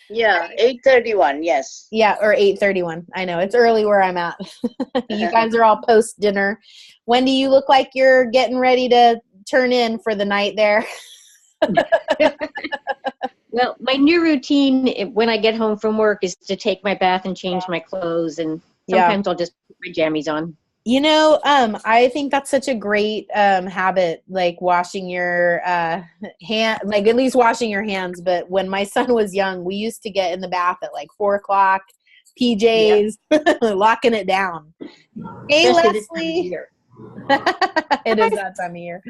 Yeah, 8:31, yes. Yeah, or 8:31. I know, it's early where I'm at. You guys are all post-dinner. Wendy, you look like you're getting ready to turn in for the night there. Well, my new routine when I get home from work is to take my bath and change my clothes, and sometimes I'll just put my jammies on. You know, I think that's such a great habit, like washing your hand, like at least washing your hands. But when my son was young, we used to get in the bath at like 4:00, PJs, locking it down. Hey, Especially Leslie. It is that time of year.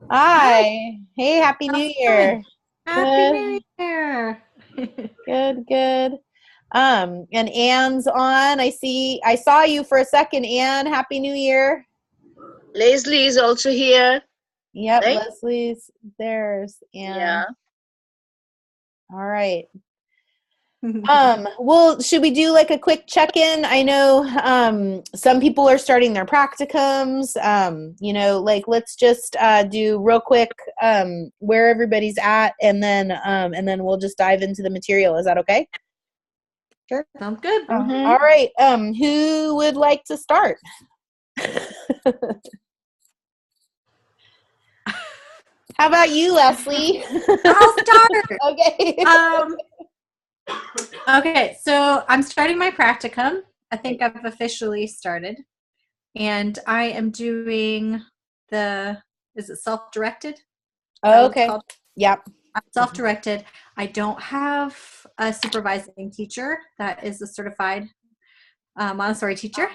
Hi. Hey, Happy New Year. Happy New Year. Good. And Anne's on. I saw you for a second, Anne. Happy New Year. Leslie is also here. Yep, right? Leslie's there's Anne. Yeah. All right. Well, should we do like a quick check-in? I know some people are starting their practicums. You know, like let's just do real quick where everybody's at, and then we'll just dive into the material. Is that okay? Sure. Sounds good. Mm-hmm. All right. Who would like to start? How about you, Leslie? I'll start. Okay. Okay, so I'm starting my practicum. I think I've officially started. And I am doing is it self-directed? Oh, okay. Yep. I'm self-directed. I don't have a supervising teacher that is a certified Montessori teacher.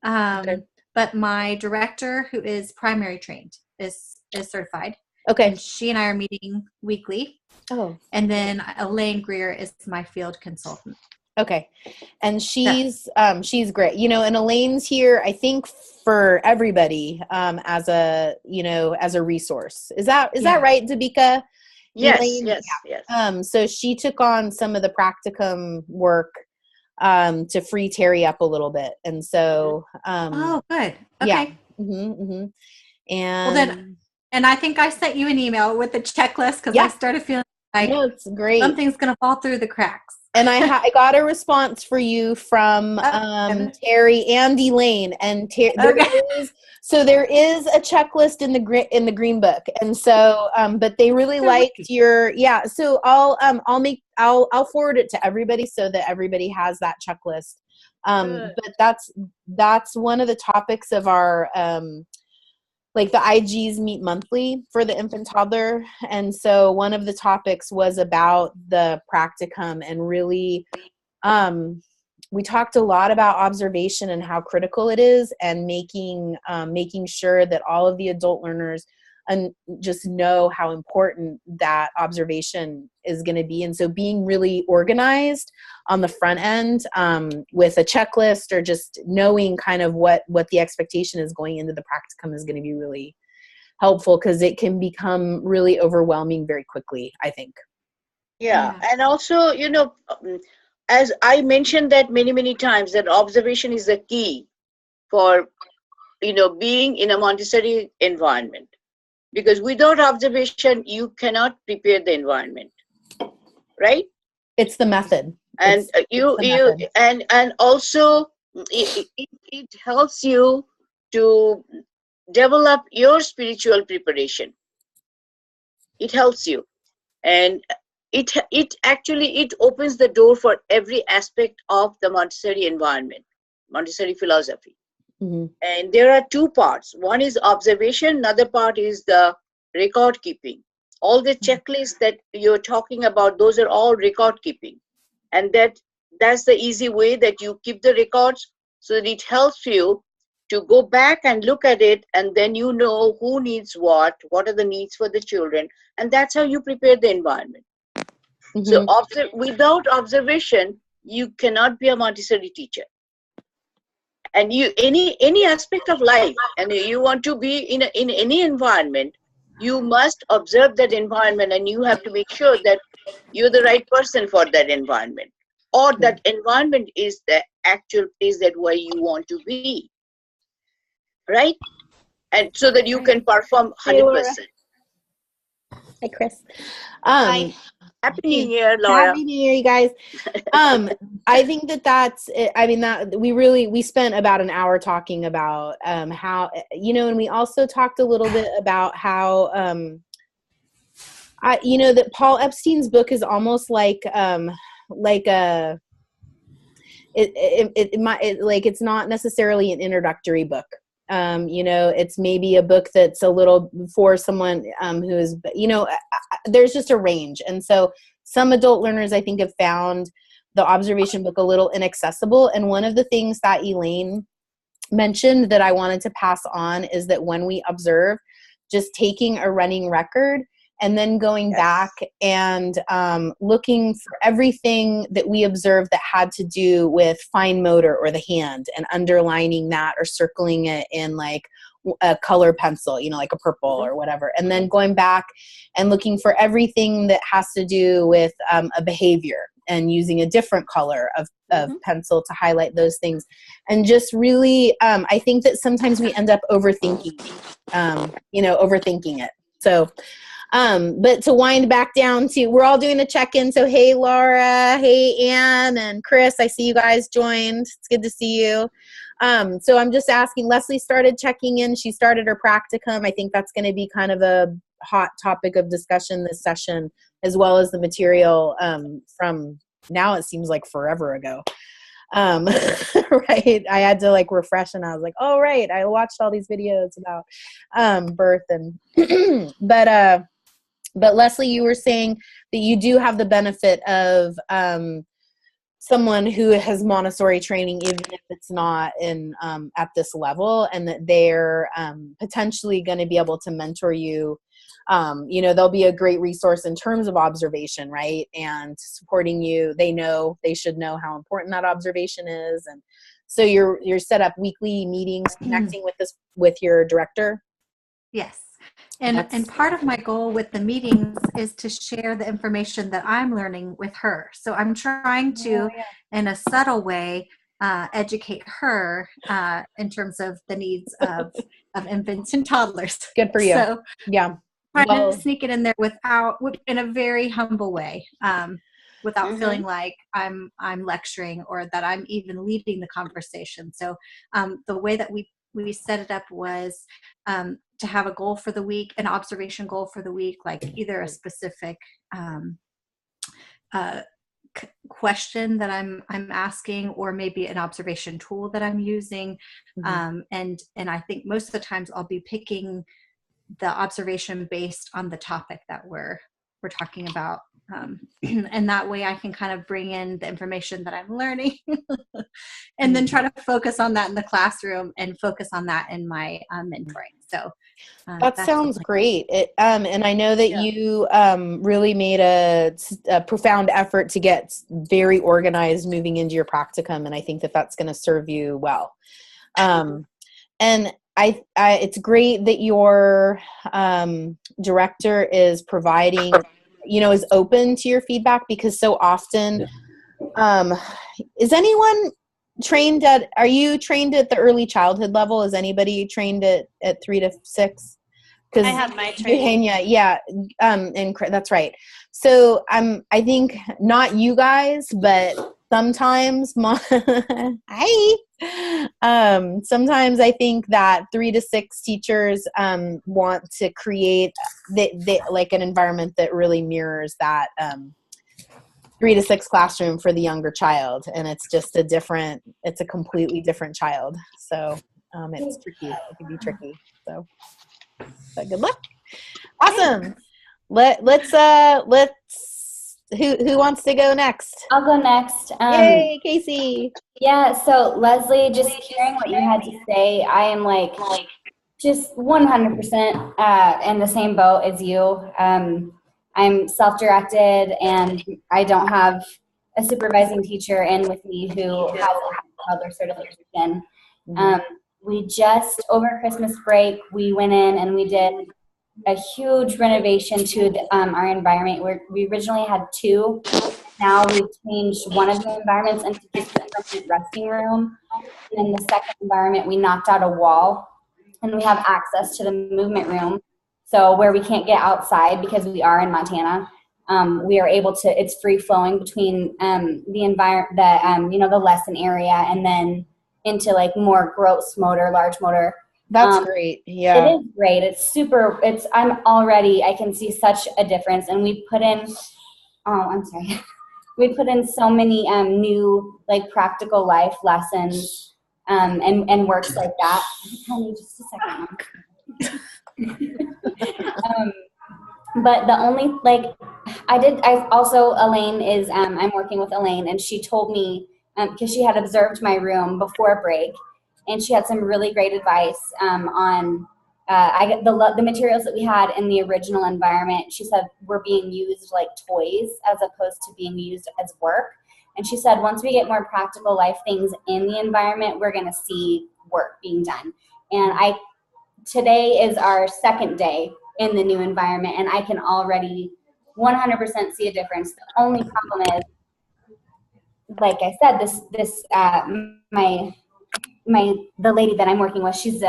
But my director, who is primary trained, is certified. Okay. And she and I are meeting weekly. Oh. And then Elaine Greer is my field consultant. Okay. And she's great. You know, and Elaine's here, I think, for everybody as a resource. Is that right, Zabika? Yes, Elaine? yes. So she took on some of the practicum work to free Terry up a little bit. And so oh, good. Okay. Yeah. And well then, and I think I sent you an email with the checklist because I started feeling like it's great. Something's going to fall through the cracks. And I got a response for you from Terry and Elaine, and there is a checklist in the green book, and so but they really liked your So I'll forward it to everybody so that everybody has that checklist. But that's one of the topics of our like the IGs meet monthly for the infant toddler. And so one of the topics was about the practicum, and really we talked a lot about observation and how critical it is, and making sure that all of the adult learners just know how important that observation is going to be. And so being really organized on the front end with a checklist, or just knowing kind of what the expectation is going into the practicum, is going to be really helpful, because it can become really overwhelming very quickly, I think. Yeah. And also, you know, as I mentioned that many times, that observation is the key for, you know, being in a Montessori environment. Because without observation, you cannot prepare the environment, right? It's the method. And and also it helps you to develop your spiritual preparation. It helps you, and it actually opens the door for every aspect of the Montessori environment, Montessori philosophy. Mm-hmm. And there are two parts. One is observation, another part is the record keeping. All the checklists that you're talking about, those are all record keeping. And that's the easy way that you keep the records, so that it helps you to go back and look at it, and then you know who needs what are the needs for the children, and that's how you prepare the environment. Mm-hmm. So without observation, you cannot be a Montessori teacher. And you any aspect of life, and you want to be in any environment, you must observe that environment, and you have to make sure that you're the right person for that environment, or that environment is the actual place that where you want to be, right? And so that you can perform 100%. Hi, Chris. Hi. Happy New Year, Laura. Happy New Year, you guys. I think that's it. I mean, that we spent about an hour talking about how, and we also talked a little bit about how that Paul Epstein's book is almost like a it's not necessarily an introductory book. It's maybe a book that's a little for someone who is, there's just a range. And so some adult learners, I think, have found the observation book a little inaccessible. And one of the things that Elaine mentioned that I wanted to pass on is that when we observe, just taking a running record and then going back and looking for everything that we observed that had to do with fine motor or the hand, and underlining that or circling it in like a color pencil, like a purple or whatever. And then going back and looking for everything that has to do with a behavior, and using a different color of pencil to highlight those things. And just really, I think that sometimes we end up overthinking it. So, but to wind back down to, we're all doing a check-in. So, hey, Laura, hey, Anne, and Chris, I see you guys joined. It's good to see you. So I'm just asking, Leslie started checking in. She started her practicum. I think that's going to be kind of a hot topic of discussion this session, as well as the material from now, it seems like forever ago. Right. I had to like refresh, and I was like, oh, right. I watched all these videos about birth and, but Leslie, you were saying that you do have the benefit of someone who has Montessori training, even if it's not in at this level, and that they're potentially going to be able to mentor you. They'll be a great resource in terms of observation, right? And supporting you. They should know how important that observation is. And so you're set up weekly meetings, connecting with your director. Yes. And part of my goal with the meetings is to share the information that I'm learning with her. So I'm trying to, in a subtle way, educate her in terms of the needs of infants and toddlers. Good for you. So yeah. Trying to sneak it in there in a very humble way, without feeling like I'm lecturing or that I'm even leading the conversation. So the way that we set it up was to have a goal for the week, an observation goal for the week, like either a specific question that I'm asking, or maybe an observation tool that I'm using. And I think most of the times I'll be picking the observation based on the topic that we're talking about. And that way I can kind of bring in the information that I'm learning and then try to focus on that in the classroom and focus on that in my mentoring. So that sounds great. And I know that you really made a profound effort to get very organized moving into your practicum. And I think that that's going to serve you well. And I it's great that your director is providing, is open to your feedback, because so often, is anyone trained are you trained at the early childhood level? Is anybody trained at 3 to 6? I have my training. And that's right. So I think not you guys, but sometimes sometimes I think that 3 to 6 teachers want to create like an environment that really mirrors that 3 to 6 classroom for the younger child, and it's just it's a completely different child. So it's tricky. It can be tricky. So, but good luck. Awesome. Let's who wants to go next? I'll go next. Yay, Casey. Yeah, so Leslie, just hearing what you had to say, I am like just 100% in the same boat as you. I'm self-directed, and I don't have a supervising teacher in with me who has a toddler certification. We just, over Christmas break, we went in and we did a huge renovation to our environment. We originally had 2. Now we've changed one of the environments into just a permanent resting room. And in the second environment, we knocked out a wall, and we have access to the movement room. So where we can't get outside because we are in Montana, we are able to, it's free flowing between the environment, the lesson area, and then into like more gross motor, large motor. That's great. Yeah. It is great. It's super, I can see such a difference. And we put in, we put in so many new like practical life lessons and works like that. Honey, just a second. But the only, Elaine is, I'm working with Elaine, and she told me, because she had observed my room before break, and she had some really great advice on the materials that we had in the original environment. She said were being used like toys as opposed to being used as work. And she said once we get more practical life things in the environment, we're going to see work being done. And today is our second day in the new environment, and I can already 100% see a difference. The only problem is, like I said, the lady that I'm working with, she's she's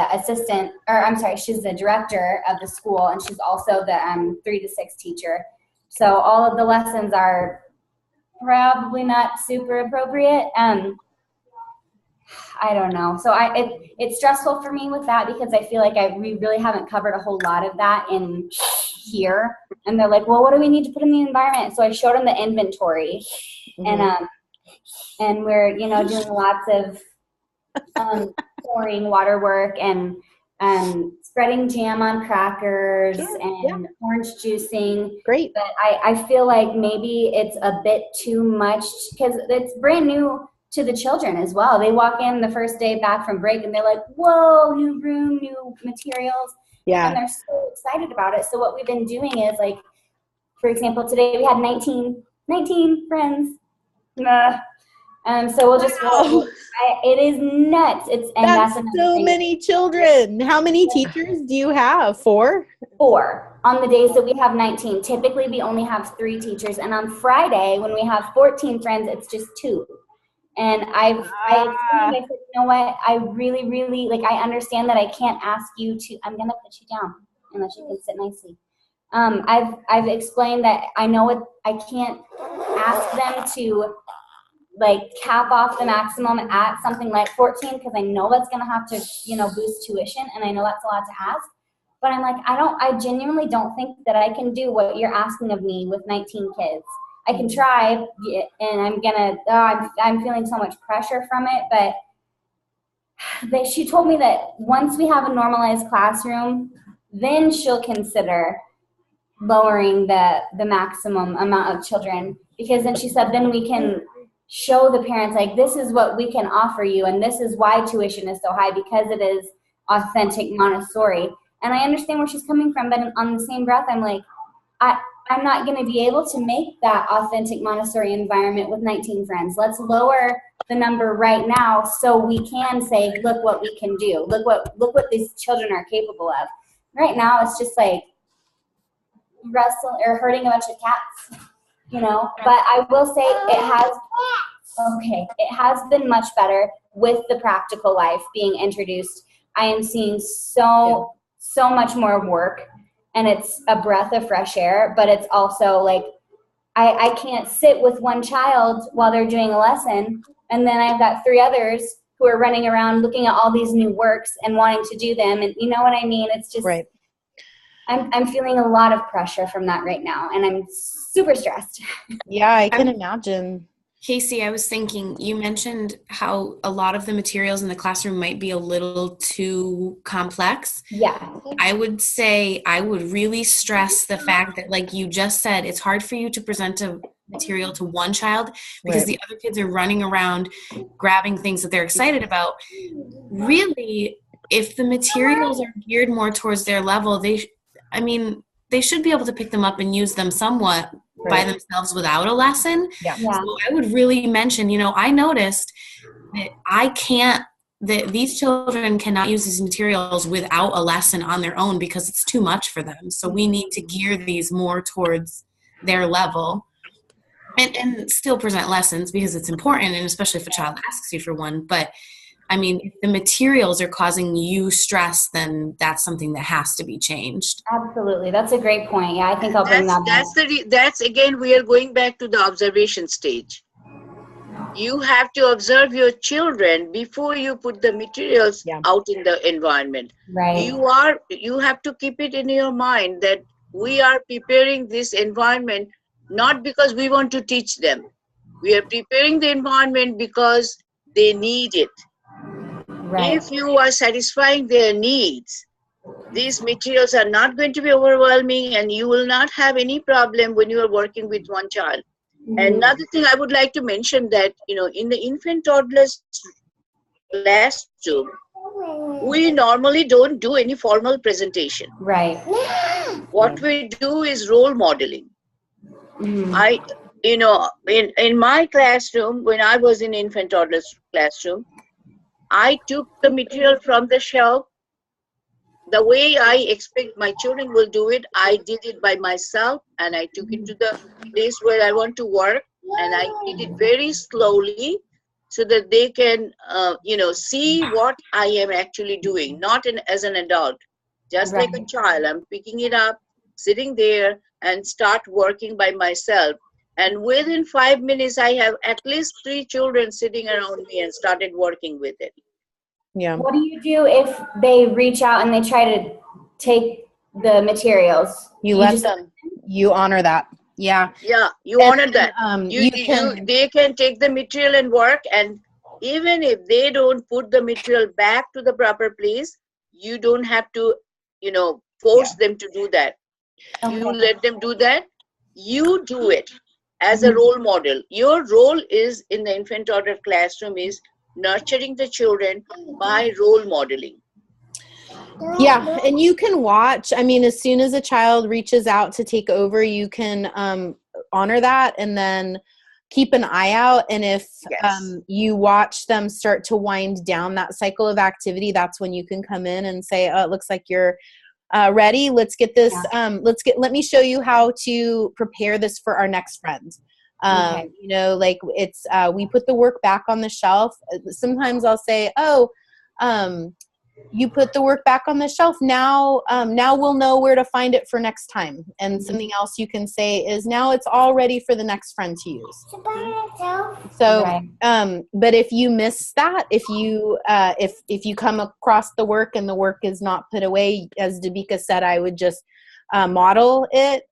the director of the school, and she's also the 3 to 6 teacher. So all of the lessons are probably not super appropriate. I don't know. So it's stressful for me with that, because I feel like we really haven't covered a whole lot of that in here. And they're like, well, what do we need to put in the environment? So I showed them the inventory, and we're, doing lots of pouring water work and spreading jam on crackers and orange juicing. Great. But I feel like maybe it's a bit too much, because it's brand new to the children as well. They walk in the first day back from break and they're like, whoa, new room, new materials. Yeah. And they're so excited about it. So what we've been doing is, like, for example, today we had 19 friends. So we'll just, it is nuts. That's so many children. How many teachers do you have? 4? 4 on the days that we have 19. Typically we only have 3 teachers. And on Friday, when we have 14 friends, it's just 2. And I said, you know what, I really, really, I understand that I can't ask you to, I'm going to put you down unless you can sit nicely. I've explained that I know I can't ask them to, cap off the maximum at something like 14, because I know that's going to have to, boost tuition, and I know that's a lot to ask. But I'm like, I genuinely don't think that I can do what you're asking of me with 19 kids. I can try, and I'm feeling so much pressure from it, but she told me that once we have a normalized classroom, then she'll consider lowering the maximum amount of children, because then she said, then we can show the parents, this is what we can offer you, and this is why tuition is so high, because it is authentic Montessori. And I understand where she's coming from, but on the same breath, I'm like, I'm not going to be able to make that authentic Montessori environment with 19 friends. Let's lower the number right now so we can say, look what we can do. Look what these children are capable of. Right now, it's just like wrestling or herding a bunch of cats, But I will say it has been much better with the practical life being introduced. I am seeing so much more work. And it's a breath of fresh air, but it's also I can't sit with one child while they're doing a lesson, and then I've got 3 others who are running around looking at all these new works and wanting to do them. And you know what I mean? It's just, right. I'm feeling a lot of pressure from that right now, and I'm super stressed. Yeah, I can imagine. Casey, I was thinking, you mentioned how a lot of the materials in the classroom might be a little too complex. Yeah. I would say I would really stress the fact that, like you just said, it's hard for you to present a material to one child because the other kids are running around grabbing things that they're excited about. Really, if the materials are geared more towards their level, they should be able to pick them up and use them somewhat by themselves without a lesson. Yeah. So I would really mention, I noticed that these children cannot use these materials without a lesson on their own because it's too much for them. So we need to gear these more towards their level and still present lessons because it's important, and especially if a child asks you for one. But I mean, if the materials are causing you stress, then that's something that has to be changed. Absolutely. That's a great point. Yeah, I think I'll bring that back. That's again, we are going back to the observation stage. You have to observe your children before you put the materials out in the environment. Right. You have to keep it in your mind that we are preparing this environment not because we want to teach them. We are preparing the environment because they need it. Right. If you are satisfying their needs, these materials are not going to be overwhelming, and you will not have any problem when you are working with one child. Another thing I would like to mention that, in the infant toddlers classroom, we normally don't do any formal presentation. Right. What we do is role modeling. In my classroom, when I was in infant toddlers classroom, I took the material from the shelf. The way I expect my children will do it, I did it by myself, and I took it to the place where I want to work, and I did it very slowly so that they can, see what I am actually doing, not as an adult, just like a child. I'm picking it up, sitting there, and start working by myself. And within 5 minutes, I have at least 3 children sitting around me and started working with it. Yeah. What do you do if they reach out and they try to take the materials? You let them. You honor that. Yeah. Yeah, you honor that. They can take the material and work, and even if they don't put the material back to the proper place, you don't have to, force them to do that. Okay. You let them do that. You do it as a role model. Your role is in the infant toddler classroom is nurturing the children by role modeling. Yeah, and you can watch. I mean, as soon as a child reaches out to take over, you can honor that and then keep an eye out. And if you watch them start to wind down that cycle of activity, that's when you can come in and say, oh, it looks like you're ready. Let's get this. Let me show you how to prepare this for our next friend. Like it's, we put the work back on the shelf. Sometimes I'll say, you put the work back on the shelf. Now we'll know where to find it for next time. And something else you can say is now it's all ready for the next friend to use. So, but if you miss that, if you come across the work and the work is not put away, as Dabika said, I would just model it,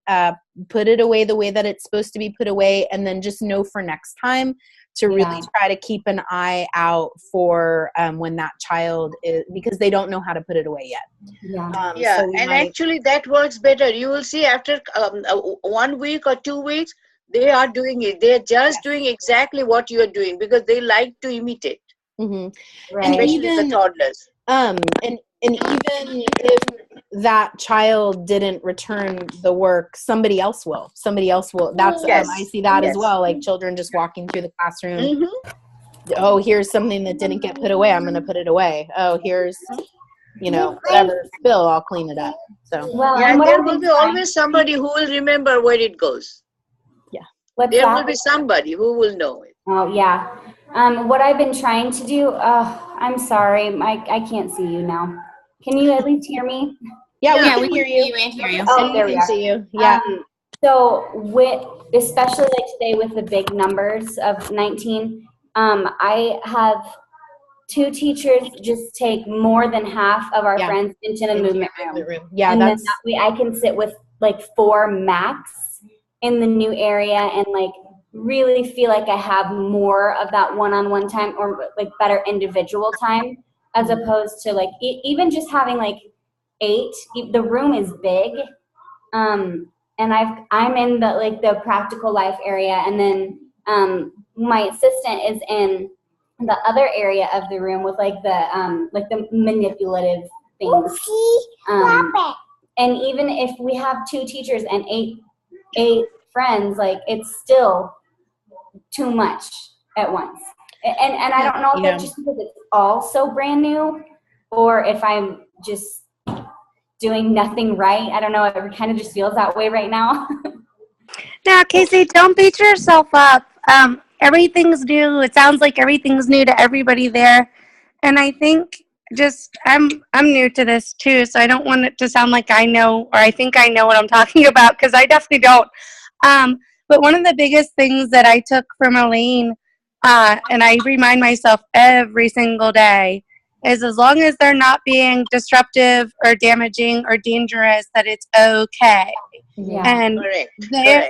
put it away the way that it's supposed to be put away, and then just know for next time to really try to keep an eye out for when that child is, because they don't know how to put it away yet. Actually that works better. You will see after 1 week or 2 weeks, they are doing it. They are just doing exactly what you are doing because they like to imitate. Mm-hmm. Right. And even the toddlers. And even if that child didn't return the work, somebody else will. That's I see that as well. Like children just walking through the classroom. Mm-hmm. Oh, here's something that didn't get put away. I'm going to put it away. Oh, here's whatever spill. I'll clean it up. So there will be always somebody who will remember where it goes. Yeah, there will be somebody who will know it. Oh yeah. What I've been trying to do. I'm sorry, I can't see you now. Can you at least hear me? Yeah, we hear you and hear you. Oh, there we are. See you. Yeah. So especially like today with the big numbers of 19, I have 2 teachers just take more than half of our friends into the movement room. Yeah, and then that way I can sit with like 4 max in the new area and like really feel like I have more of that one-on-one time or like better individual time, as opposed to like even just having like 8. The room is big, and I'm in the practical life area, and then my assistant is in the other area of the room with like the manipulative things. And even if we have 2 teachers and 8 friends, like it's still too much at once. And I don't know if that's just because it's all so brand new, or if I'm just doing nothing right. I don't know. It kind of just feels that way right now. Now, Casey, don't beat yourself up. Everything's new. It sounds like everything's new to everybody there. And I think I'm new to this too, so I don't want it to sound like I know or I think I know what I'm talking about, because I definitely don't. But one of the biggest things that I took from Elaine, and I remind myself every single day, is as long as they're not being disruptive or damaging or dangerous, that it's okay. Yeah. And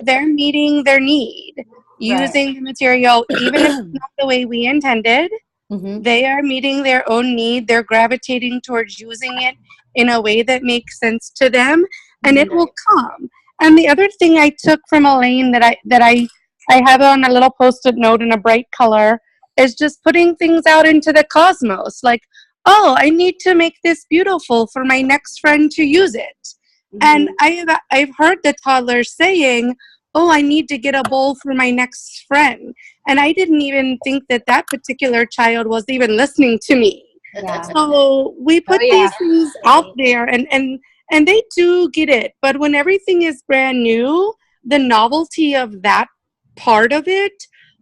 they're meeting their need, using the material, even if it's not the way we intended. They are meeting their own need. They're gravitating towards using it in a way that makes sense to them, and it will come. And the other thing I took from Elaine that I have on a little post-it note in a bright color is just putting things out into the cosmos. Like, oh, I need to make this beautiful for my next friend to use it. And I've heard the toddlers saying, oh, I need to get a bowl for my next friend. And I didn't even think that particular child was even listening to me. Yeah. So we put these things out there, and they do get it. But when everything is brand new, the novelty of that part of it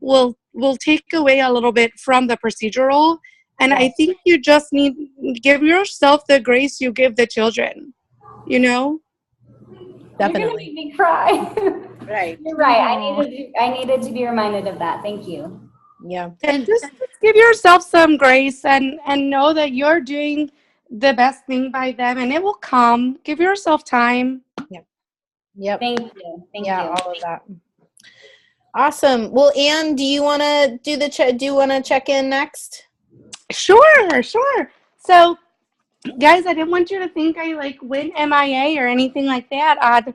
will take away a little bit from the procedural. And I think you just need to give yourself the grace you give the children, you know? Definitely. You're gonna make me cry. Right. You're right. I needed to be reminded of that. Thank you. Yeah. And just give yourself some grace and know that you're doing the best thing by them, and it will come. Give yourself time. Yep. Thank you. Thank you. All of that. Awesome. Well, Anne, do you want to do you want to check in next? Sure. So, guys, I didn't want you to think I went MIA or anything like that.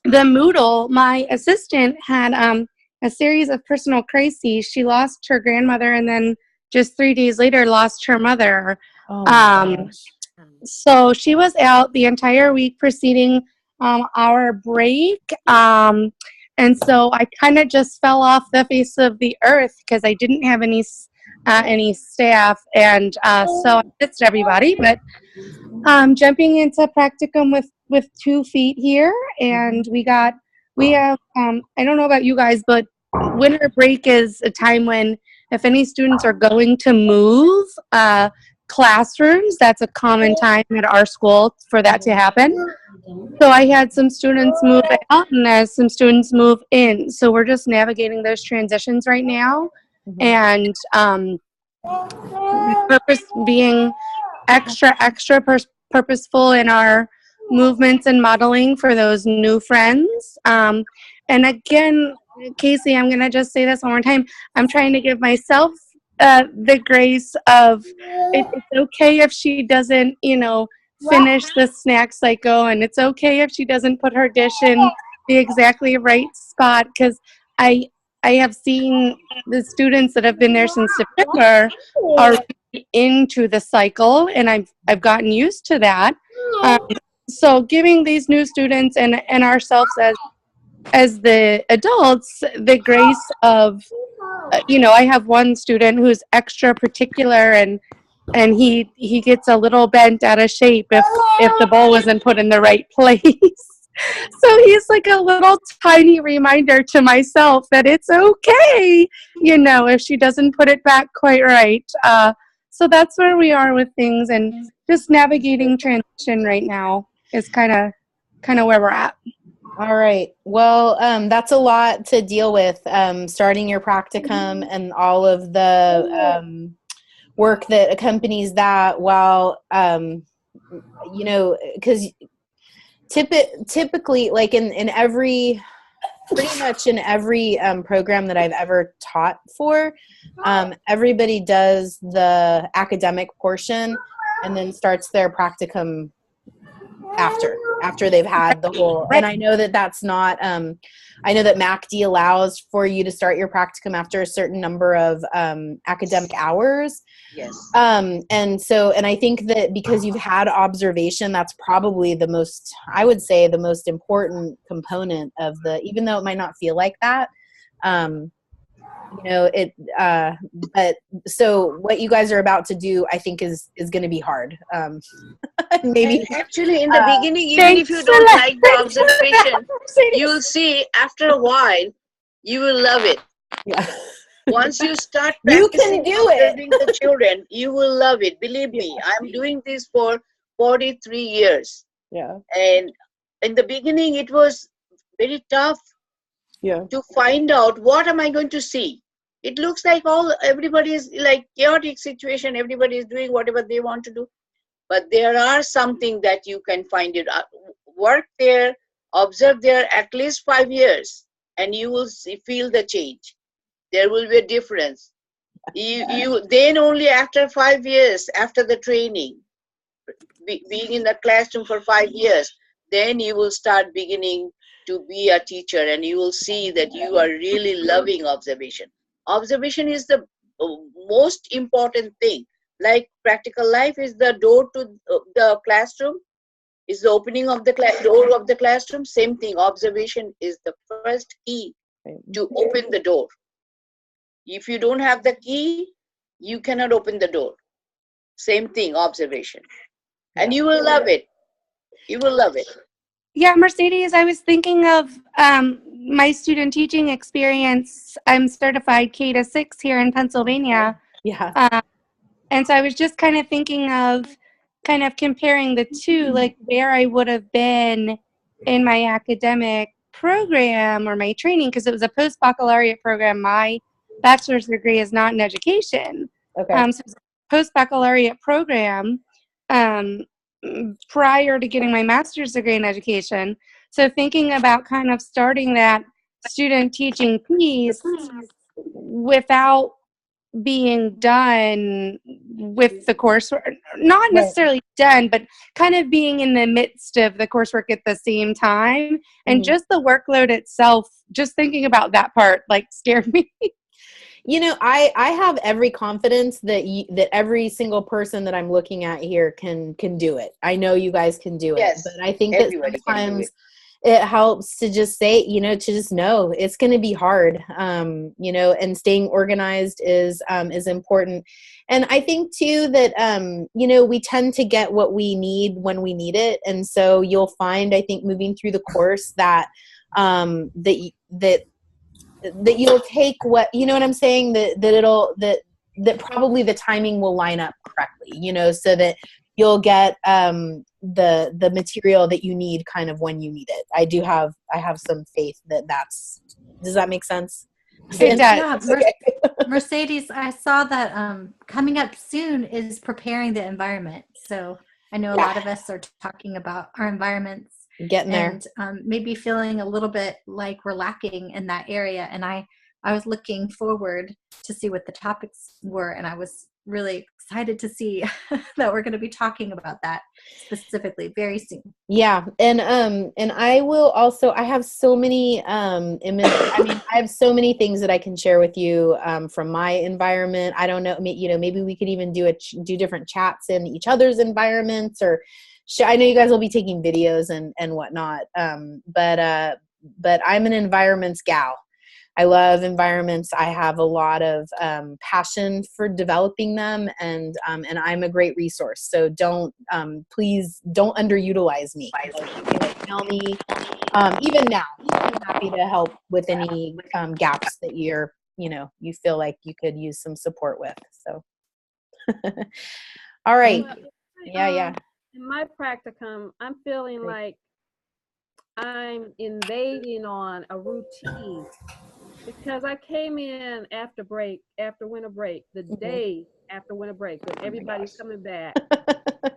The Moodle, my assistant had a series of personal crises. She lost her grandmother, and then just 3 days later lost her mother. Oh my gosh. So she was out the entire week preceding our break. And so I kind of just fell off the face of the earth because I didn't have any staff, and so I missed everybody. But jumping into practicum with 2 feet here, and we have I don't know about you guys, but winter break is a time when if any students are going to move classrooms, that's a common time at our school for that to happen. So I had some students move out and as some students move in. So we're just navigating those transitions right now. And the purpose being extra purposeful in our movements and modeling for those new friends. And again, Casey, I'm going to just say this one more time. I'm trying to give myself the grace of it's okay if she doesn't, finish the snack cycle, and it's okay if she doesn't put her dish in the exactly right spot, because I have seen the students that have been there since September are into the cycle, and I've gotten used to that. So giving these new students and ourselves as the adults the grace of, I have one student who's extra particular, and he gets a little bent out of shape if the bowl wasn't put in the right place. So he's like a little tiny reminder to myself that it's okay, if she doesn't put it back quite right. So that's where we are with things, and just navigating transition right now is kind of where we're at. All right. Well, that's a lot to deal with, starting your practicum and all of the work that accompanies that, while because typically, like pretty much in every program that I've ever taught for, everybody does the academic portion and then starts their practicum after they've had the whole. And I know that that's not I know that MACD allows for you to start your practicum after a certain number of academic hours. Yes. And I think that because you've had observation, that's probably the most important component of even though it might not feel like that. But so what you guys are about to do, I think is going to be hard. Maybe and actually in the beginning, even if you don't like the observation, you will see after a while, you will love it. Yeah. Once you start You can practicing do it. observing the children, you will love it. Believe me, I'm doing this for 43 years. Yeah. And in the beginning, it was very tough to find out what am I going to see. It looks like everybody is like chaotic situation. Everybody is doing whatever they want to do. But there are something that you can find it. Work there, observe there at least 5 years, and you will feel the change. There will be a difference. You then only after 5 years, after the training, being in the classroom for 5 years, then you will start beginning to be a teacher, and you will see that you are really loving observation. Observation is the most important thing. Like practical life is the door to the classroom, is the opening of the door of the classroom. Same thing, observation is the first key to open the door. If you don't have the key, you cannot open the door. Same thing, observation. And you will love it. You will love it. Yeah, Mercedes, I was thinking of my student teaching experience. I'm certified K to 6 here in Pennsylvania. Yeah. And so I was just kind of thinking of kind of comparing the two, like where I would have been in my academic program or my training, because it was a post-baccalaureate program. My bachelor's degree is not in education. Okay. So it was a post-baccalaureate program prior to getting my master's degree in education. So thinking about kind of starting that student teaching piece without being done with the coursework, not necessarily done, but kind of being in the midst of the coursework at the same time. And just the workload itself, just thinking about that part, like scared me. You know, I have every confidence that that every single person that I'm looking at here can do it. I know you guys can do it, but I think that sometimes it helps to just say, you know, to just know it's going to be hard, you know, and staying organized is important. And I think too that, you know, we tend to get what we need when we need it. And so you'll find, I think, moving through the course that, that you'll take what, you know what I'm saying, that probably the timing will line up correctly, you know, so that you'll get the material that you need kind of when you need it. I have some faith that does that make sense? It does. Yeah, Mercedes, I saw that coming up soon is preparing the environment. So I know a lot of us are talking about our environments, getting there, and maybe feeling a little bit like we're lacking in that area. And I was looking forward to see what the topics were, and I was really excited to see that we're going to be talking about that specifically very soon. Yeah. And I will also, I have so many images. I mean, I have so many things that I can share with you from my environment. I don't know, you know, maybe we could even do different chats in each other's environments, or I know you guys will be taking videos and whatnot. But I'm an environments gal. I love environments. I have a lot of passion for developing them, and I'm a great resource. So please don't underutilize me. Like, you can email me. Even now, I'm happy to help with any gaps that you feel like you could use some support with. So, all right. Yeah. In my practicum, I'm feeling like I'm invading on a routine, because I came in after winter break, the day after winter break, when everybody's coming back.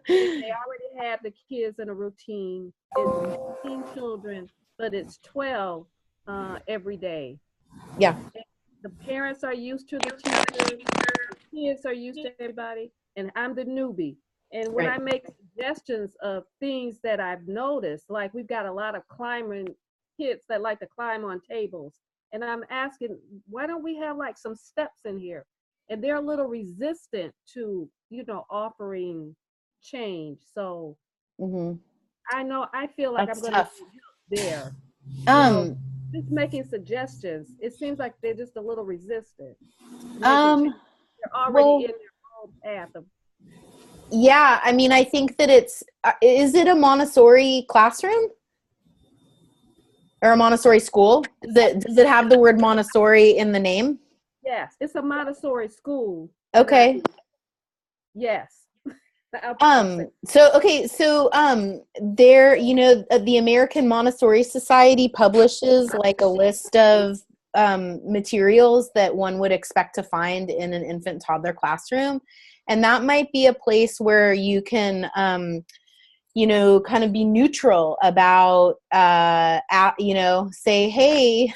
They already have the kids in a routine. It's 15 children, but it's 12 every day. Yeah. And the parents are used to the teachers, the kids are used to everybody, and I'm the newbie. And when I make suggestions of things that I've noticed, like we've got a lot of climbing kids that like to climb on tables. And I'm asking, why don't we have like some steps in here? And they're a little resistant to, you know, offering change. So I feel like I'm going to be there. Just making suggestions. It seems like they're just a little resistant. They're already in their own path of. Yeah, I mean, I think that is it a Montessori classroom? Or a Montessori school? Does it have the word Montessori in the name? Yes, it's a Montessori school. Okay. Yes. So there, you know, the American Montessori Society publishes like a list of materials that one would expect to find in an infant toddler classroom. And that might be a place where you can, you know, kind of be neutral about, you know, say, hey,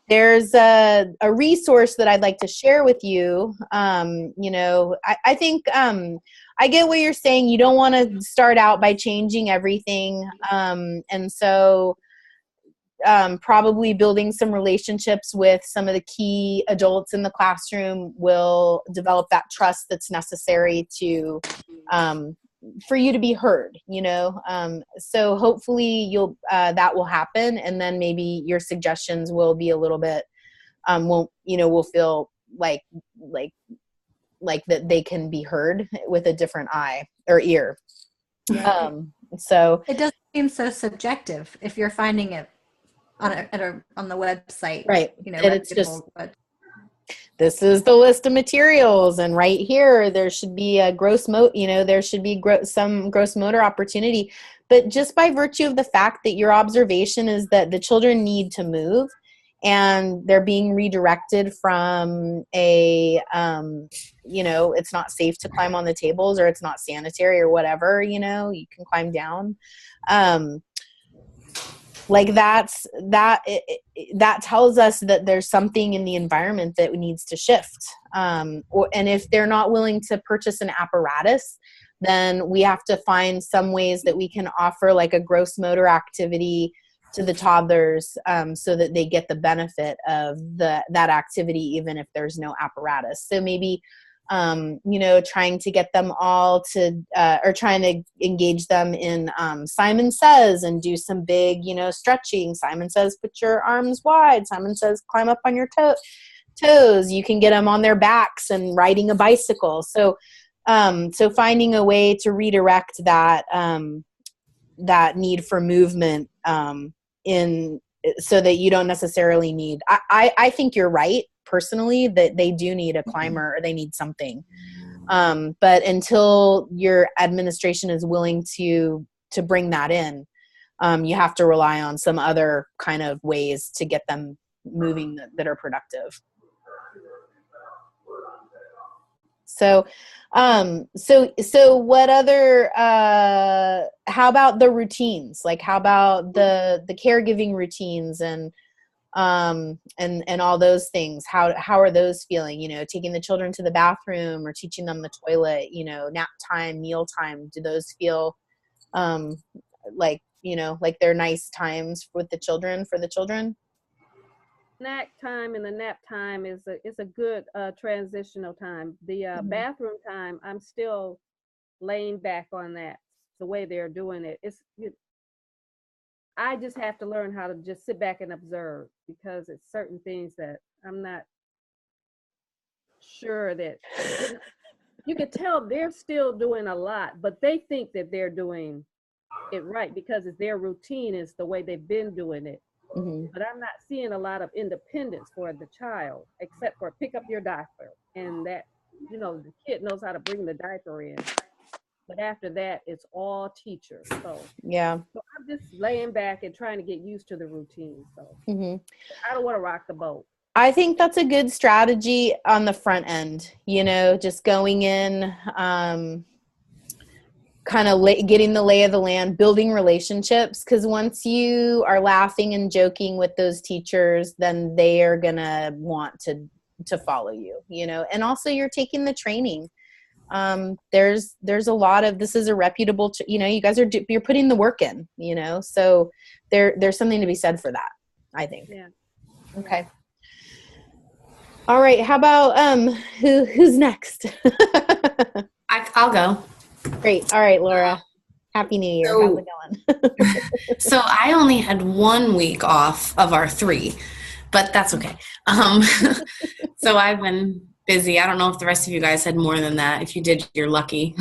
there's a resource that I'd like to share with you. You know, I think I get what you're saying. You don't want to start out by changing everything. And so probably building some relationships with some of the key adults in the classroom will develop that trust that's necessary to for you to be heard, you know. So hopefully you'll that will happen, and then maybe your suggestions will be a little bit won't, you know, will feel like that they can be heard with a different eye or ear. Yeah. So it doesn't seem so subjective if you're finding it on the website, right? You know, it's just this is the list of materials, and right here there should be a there should be some gross motor opportunity. But just by virtue of the fact that your observation is that the children need to move and they're being redirected from a you know, it's not safe to climb on the tables, or it's not sanitary, or whatever, you know, you can climb down, like that tells us that there's something in the environment that needs to shift. And if they're not willing to purchase an apparatus, then we have to find some ways that we can offer like a gross motor activity to the toddlers, so that they get the benefit of that activity, even if there's no apparatus. So maybe you know, trying to get them all to, or trying to engage them in Simon Says, and do some big, you know, stretching. Simon Says, put your arms wide. Simon Says, climb up on your toes. You can get them on their backs and riding a bicycle. So, so finding a way to redirect that, that need for movement so that you don't necessarily need, I think you're right, personally, that they do need a climber, or they need something. But until your administration is willing to bring that in, you have to rely on some other kind of ways to get them moving that are productive. So, so what other, how about the routines? Like, how about the caregiving routines and all those things? How are those feeling? You know, taking the children to the bathroom, or teaching them the toilet, you know, nap time, meal time. Do those feel, like, you know, like they're nice times with the children, for the children? Snack time and the nap time is a good transitional time. The bathroom time, I'm still laying back on that. The way they're doing it, I just have to learn how to just sit back and observe, because it's certain things that I'm not sure that, you can tell they're still doing a lot, but they think that they're doing it right because it's their routine, is the way they've been doing it. But I'm not seeing a lot of independence for the child, except for pick up your diaper, and that, you know, the kid knows how to bring the diaper in. But after that, it's all teachers. So yeah. So I'm just laying back and trying to get used to the routine. So I don't want to rock the boat. I think that's a good strategy on the front end, you know, just going in, kind of getting the lay of the land, building relationships, because once you are laughing and joking with those teachers, then they are going to want to follow you, you know. And also you're taking the training. There's a lot of, this is a reputable, you know, you guys you're putting the work in, you know, so there's something to be said for that, I think. Yeah. Okay. All right. How about, who's next? I'll go. Great. All right, Laura. Happy New Year. How's it going? So I only had 1 week off of our 3, but that's okay. So I've been busy. I don't know if the rest of you guys had more than that. If you did, you're lucky.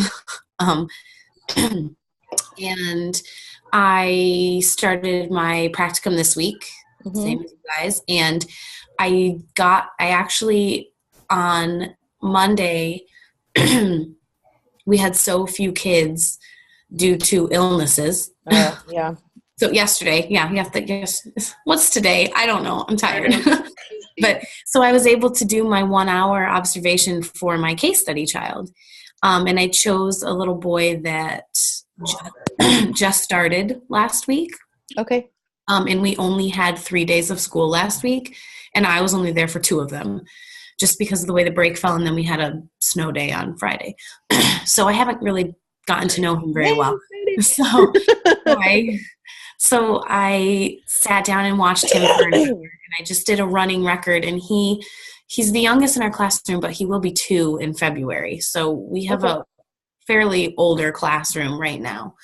And I started my practicum this week, same as you guys. And I actually on Monday, we had so few kids due to illnesses. Yeah. So yesterday, you have to guess, what's today? I don't know. I'm tired. But so I was able to do my 1 hour observation for my case study child. And I chose a little boy that just started last week. Okay. And we only had 3 days of school last week, and I was only there for 2 of them, just because of the way the break fell, and then we had a snow day on Friday. So I haven't really gotten to know him very well. So I sat down and watched him for an hour, and I just did a running record, and he's the youngest in our classroom, but he will be 2 in February. So we have a fairly older classroom right now.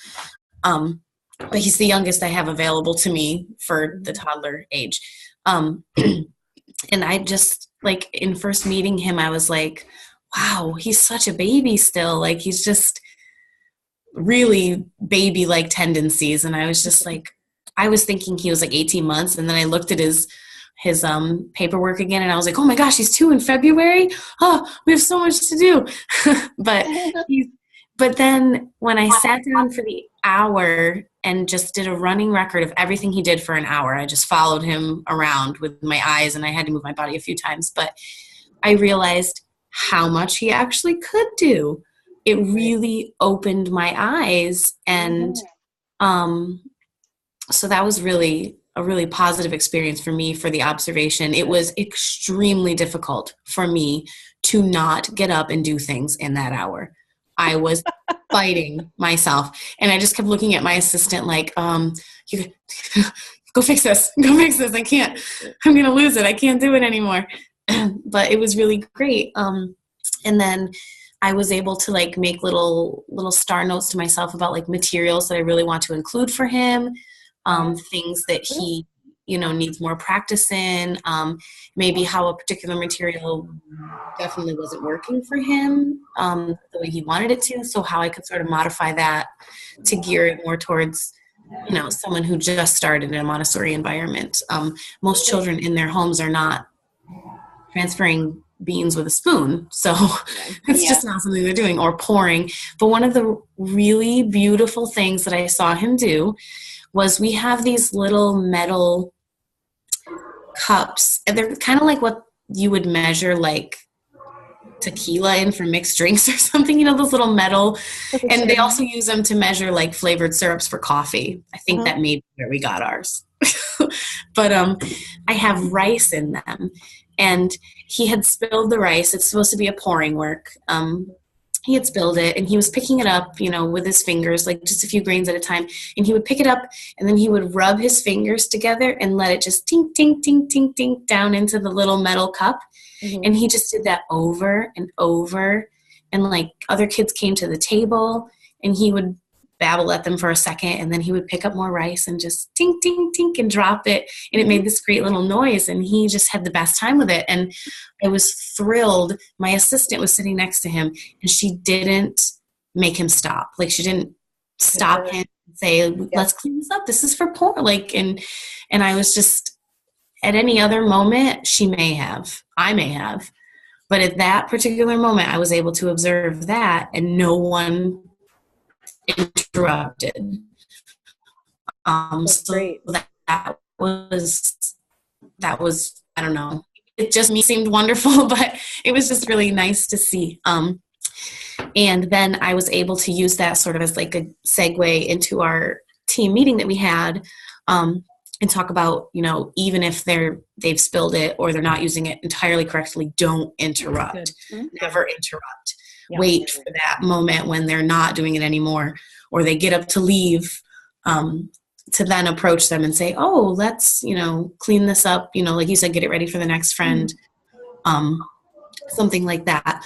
But he's the youngest I have available to me for the toddler age. And I just, like, in first meeting him, I was like, wow, he's such a baby still. Like, he's just really baby-like tendencies. And I was just like, I was thinking he was like 18 months. And then I looked at his paperwork again, and I was like, oh my gosh, he's 2 in February. Oh, we have so much to do. But then when I sat down for the hour and just did a running record of everything he did for an hour, I just followed him around with my eyes, and I had to move my body a few times, but I realized how much he actually could do. It really opened my eyes. And so that was really a really positive experience for me for the observation. It was extremely difficult for me to not get up and do things in that hour. I was fighting myself, and I just kept looking at my assistant like, you go fix this. I can't, I'm going to lose it. I can't do it anymore. But it was really great. And then I was able to like make little star notes to myself about like materials that I really want to include for him, things that he, needs more practice in, maybe how a particular material definitely wasn't working for him the way he wanted it to, so how I could sort of modify that to gear it more towards, someone who just started in a Montessori environment. Most children in their homes are not transferring beans with a spoon, so it's just not something they're doing, or pouring. But one of the really beautiful things that I saw him do was we have these little metal cups, and they're kind of like what you would measure like tequila in for mixed drinks or something, those little metal, and they also use them to measure like flavored syrups for coffee. I think that may be where we got ours. But I have rice in them, and he had spilled the rice. It's supposed to be a pouring work. He had spilled it, and he was picking it up, with his fingers, like just a few grains at a time. And he would pick it up, and then he would rub his fingers together and let it just tink, tink, tink, tink, tink down into the little metal cup. And he just did that over and over. And like other kids came to the table, and he would babble at them for a second, and then he would pick up more rice and just tink, tink, tink and drop it. And it made this great little noise, and he just had the best time with it. And I was thrilled. My assistant was sitting next to him, and she didn't make him stop. Like, she didn't stop him and say, let's clean this up. This is for poor. Like, and I was just, at any other moment, I may have. But at that particular moment, I was able to observe that, and no one interrupted. So great. That was, I don't know. It just seemed wonderful, but it was just really nice to see. And then I was able to use that sort of as like a segue into our team meeting that we had, and talk about, even if they've spilled it or they're not using it entirely correctly, don't interrupt. Never interrupt. Yeah. Wait for that moment when they're not doing it anymore, or they get up to leave, to then approach them and say, oh, let's, clean this up, like you said, get it ready for the next friend, something like that.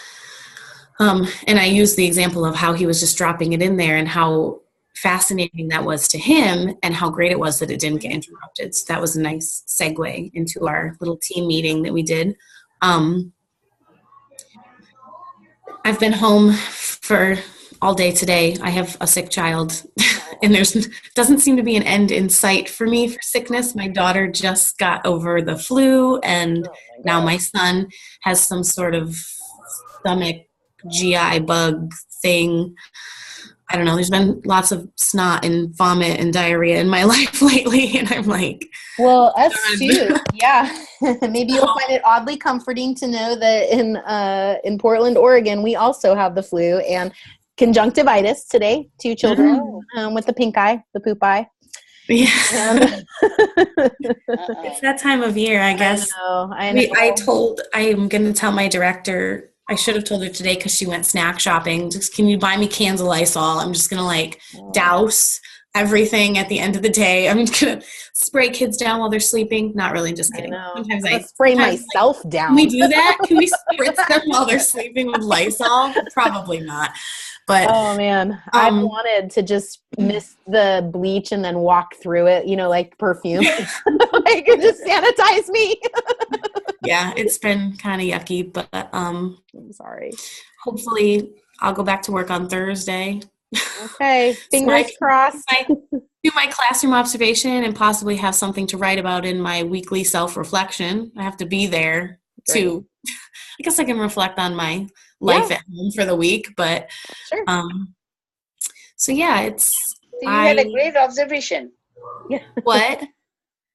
And I used the example of how he was just dropping it in there, and how fascinating that was to him, and how great it was that it didn't get interrupted. So that was a nice segue into our little team meeting that we did. I've been home for all day today. I have a sick child and doesn't seem to be an end in sight for me for sickness. My daughter just got over the flu, and now my son has some sort of stomach GI bug thing. I don't know. There's been lots of snot and vomit and diarrhea in my life lately, and I'm like, well, us too. Yeah, maybe you'll find it oddly comforting to know that in Portland, Oregon, we also have the flu and conjunctivitis today. 2 children with the pink eye, the poop eye. Yeah. It's that time of year, I guess. I know. I'm going to tell my director. I should have told her today because she went snack shopping. Just, can you buy me cans of Lysol? I'm just going to like douse everything at the end of the day. I'm just going to spray kids down while they're sleeping. Not really, just kidding. Sometimes I spray myself down. Can we do that? Can we spritz them while they're sleeping with Lysol? Probably not. But oh man, I wanted to just miss the bleach and then walk through it, like perfume. Like it just sanitize me. Yeah, it's been kind of yucky, but I'm sorry. Hopefully I'll go back to work on Thursday. Okay, fingers crossed. Do my classroom observation and possibly have something to write about in my weekly self-reflection. I have to be there to, I guess I can reflect on my life at home for the week, but sure. So yeah, it's. You had a great observation. Yeah. What?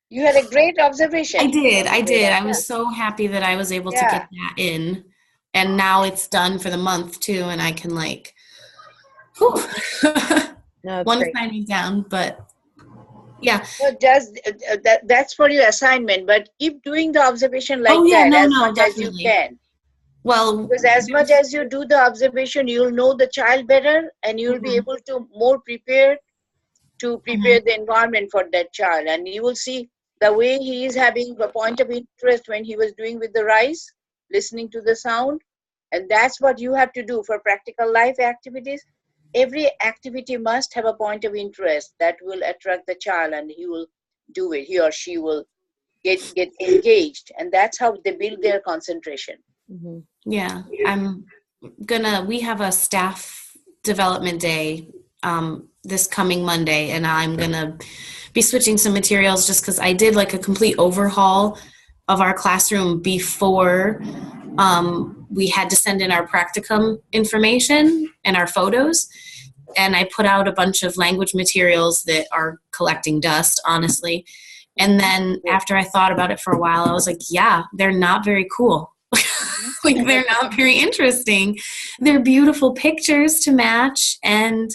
You had a great observation. I did. I was so happy that I was able to get that in, and now it's done for the month too, and I can like. One assignment down, but yeah. So that's for your assignment, but keep doing the observation like as much as you can. Well, because as much as you do the observation, you'll know the child better, and you'll be able to more prepared to prepare the environment for that child. And you will see the way he is having a point of interest when he was doing with the rice, listening to the sound. And that's what you have to do for practical life activities. Every activity must have a point of interest that will attract the child, and he will do it. He or she will get engaged, and that's how they build their concentration. Mm-hmm. Yeah, we have a staff development day this coming Monday, and I'm gonna be switching some materials just because I did like a complete overhaul of our classroom before we had to send in our practicum information and our photos. And I put out a bunch of language materials that are collecting dust, honestly. And then after I thought about it for a while, I was like, yeah, they're not very cool. Like, they're not very interesting. They're beautiful pictures to match. And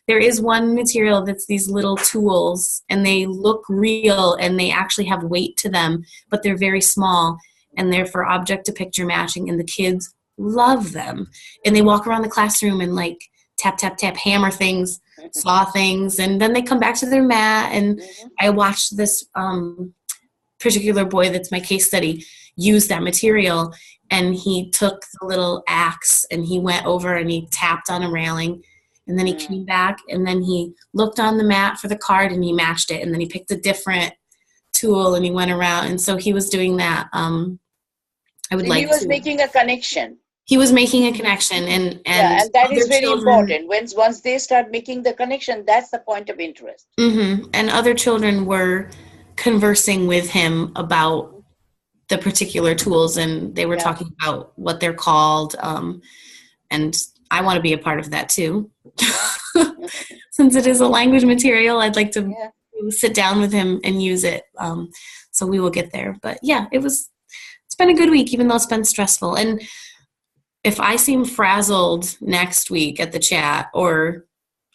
there is one material that's these little tools, and they look real, and they actually have weight to them, but they're very small, and they're for object to picture matching, and the kids love them. And they walk around the classroom and like tap, tap, tap, hammer things, saw things, and then they come back to their mat. And I watched this particular boy that's my case study use that material, and he took the little axe and he went over and he tapped on a railing, and then he came back, and then he looked on the mat for the card and he matched it, and then he picked a different tool and he went around. And so he was doing that. He was making a connection. He was making a connection, and that is very important. Once they start making the connection, that's the point of interest. And other children were conversing with him about the particular tools, and they were talking about what they're called. And I want to be a part of that too. Since it is a language material, I'd like to sit down with him and use it. So we will get there. But yeah, it's been a good week, even though it's been stressful. And if I seem frazzled next week at the chat, or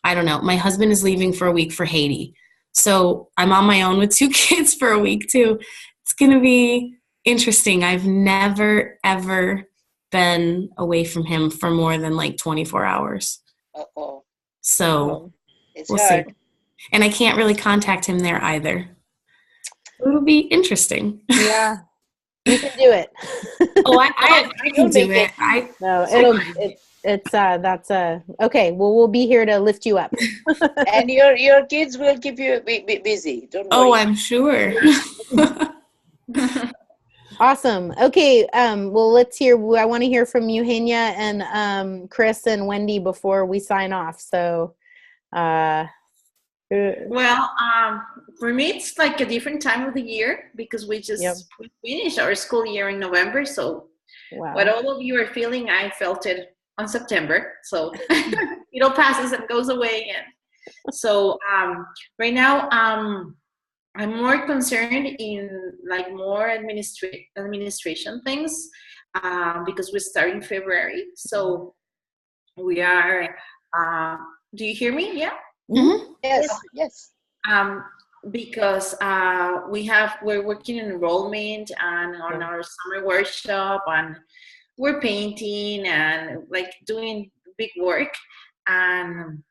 I don't know, my husband is leaving for a week for Haiti. So I'm on my own with 2 kids for a week too. It's going to be interesting. I've never, ever been away from him for more than like 24 hours. So we'll see. And I can't really contact him there either. It'll be interesting. Yeah. You can do it. Oh, I can do it. That's okay. Well, we'll be here to lift you up. And your kids will keep you busy. Don't worry. Oh, I'm sure. Awesome. Okay. Well, let's hear. I want to hear from Eugenia and Chris and Wendy before we sign off. So, Well, for me, it's like a different time of the year because we just we finished our school year in November. So what all of you are feeling, I felt it on September. So it all passes and goes away. And so right now, I'm more concerned in like more administration things because we're starting February. So we are. Do you hear me? Yeah. Mm-hmm. Yes. Because we're working in enrollment and on our summer workshop, and we're painting and like doing big work. And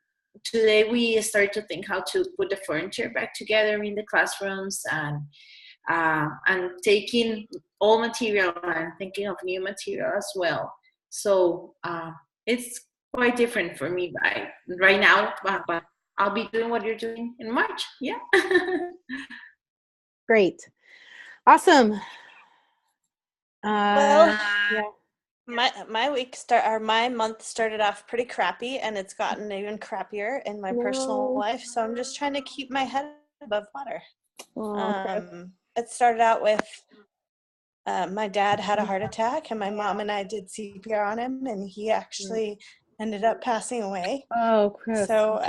today we started to think how to put the furniture back together in the classrooms, and taking old material and thinking of new material as well. So it's quite different for me right now, but I'll be doing what you're doing in March. Yeah. Great. Awesome. Well, my month started off pretty crappy, and it's gotten even crappier in my personal life. So I'm just trying to keep my head above water. It started out with my dad had a heart attack, and my mom and I did CPR on him, and he actually ended up passing away. Oh, Chris. So,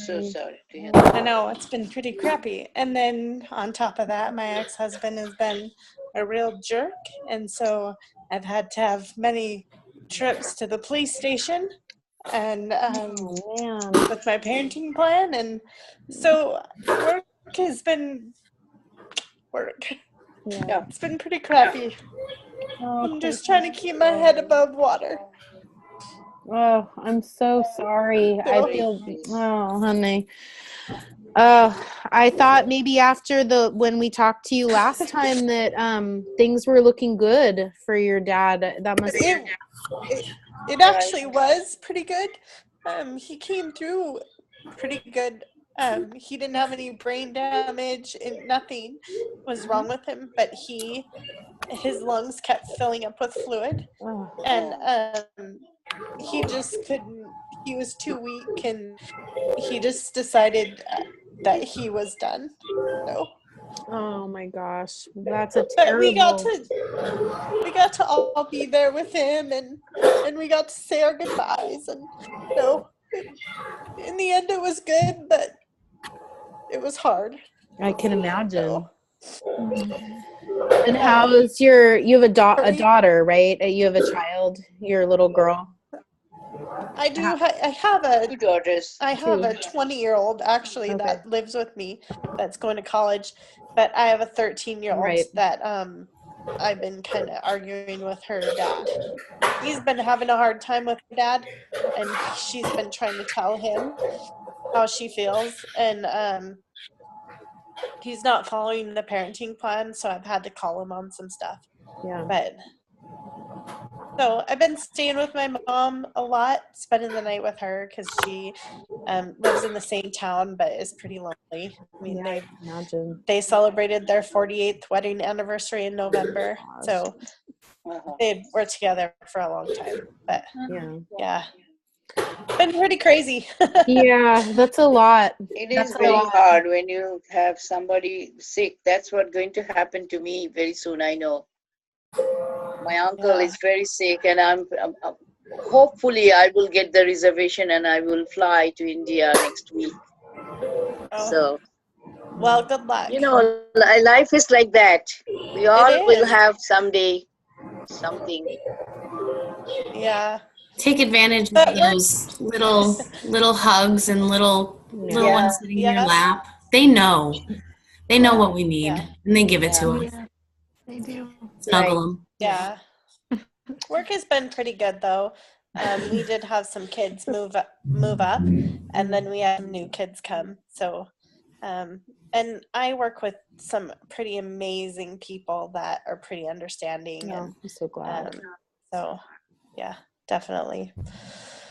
so sorry to hear I know it's been pretty crappy. And then on top of that, my ex-husband has been a real jerk, and so I've had to have many trips to the police station and with my parenting plan, and so work has been work. Yeah. It's been pretty crappy. I'm just trying to keep my head above water. Oh, I'm so sorry. I feel, honey. I thought maybe after when we talked to you last time that things were looking good for your dad. That must it actually was pretty good. He came through pretty good. He didn't have any brain damage, and nothing was wrong with him, but his lungs kept filling up with fluid, and he just couldn't. He was too weak, and he just decided that he was done. So. Oh my gosh, that's a terrible. But we got to all be there with him, and we got to say our goodbyes, and in the end it was good, but it was hard. I can imagine. And how's you have a daughter, right? You have a child, your little girl. I do. I have two daughters. I have a 20-year-old actually that lives with me that's going to college, but I have a 13-year-old that I've been kind of arguing with her dad. He's been having a hard time with her dad, and she's been trying to tell him how she feels, and he's not following the parenting plan, so I've had to call him on some stuff. But so I've been staying with my mom a lot, spending the night with her because she lives in the same town but is pretty lonely. I mean, they celebrated their 48th wedding anniversary in November, so they were together for a long time. But been pretty crazy. Yeah, that's a lot. It is very hard when you have somebody sick. That's what's going to happen to me very soon, I know. My uncle is very sick, and I'm hopefully I will get the reservation and I will fly to India next week. So, well, good luck. You know, life is like that. We all will have someday something. Yeah. Take advantage of those little hugs and little ones sitting in your lap. They know what we need, and they give it to us. Yeah, they do. Snuggle them. Yeah. Work has been pretty good though. We did have some kids move up, and then we had new kids come. So, and I work with some pretty amazing people that are pretty understanding. Yeah, I'm so glad. So, yeah, definitely.